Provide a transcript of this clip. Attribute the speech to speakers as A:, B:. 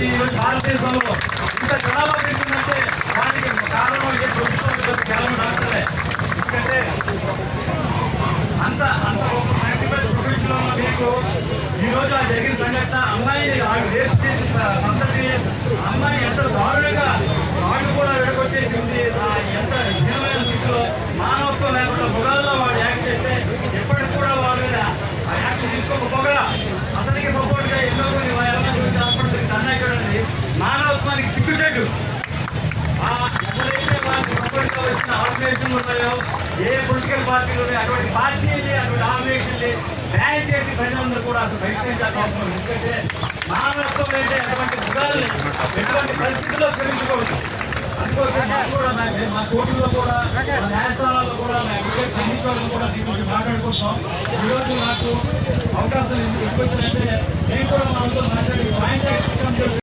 A: ఈరోజు భారతదేశంలో ఇంత జనాభా పెరిగిందంటే దానికి కారణం ఏ ప్రభుత్వం కేవలం డాక్టర్లే. ఎందుకంటే అంత గొప్ప ప్రాక్టికల్ ప్రొఫెషన్ ఉన్న మీకు ఈరోజు ఆ జరిగిన సంఘటన అమ్మాయిని రేపు చేసిన పద్ధతి అమ్మాయి ఎంత దారుణంగా వాళ్ళు కూడా విడగొట్టేసింది. ఎంత హీనమైన స్థితిలో మానవత్వం లేకుండా మృగాల్లో వాడు యాక్ట్ చేస్తే ఎప్పటికి కూడా వాళ్ళ మీద ఆ యాక్షన్ తీసుకోకపోగా అతనికి సపోర్ట్గా ఎన్నో కొన్ని హాస్పిటల్కి అన్నాయి చూడండి. మానవత్వానికి సిగ్గుచెట్టు. ఎవరైతే వాళ్ళకి సపోర్ట్గా వచ్చిన ఆర్గనైజేషన్లు ఉన్నాయో ఏ పొలిటికల్ పార్టీలు ఉన్నాయో అటువంటి పార్టీని అటువంటి ఆర్గనైజేషన్లు బ్యాన్ చేసి ప్రజలందరూ కూడా అసలు బహిష్కరించాల్సిన అవసరం. ఎందుకంటే మానవత్వం అంటే ఎటువంటి మృగాల్ని ఎటువంటి పరిస్థితుల్లో క్షమించకూడదు. అందుకోసం కూడా మా కోర్టులో కూడా న్యాయస్థానాల్లో కూడా ఖండించాలని కూడా దీని గురించి మాట్లాడుకుంటాం. ఈరోజు నాకు అవకాశం ఎందుకు వచ్చినట్టే నేను కూడా మనతో మాట్లాడి పాయింట్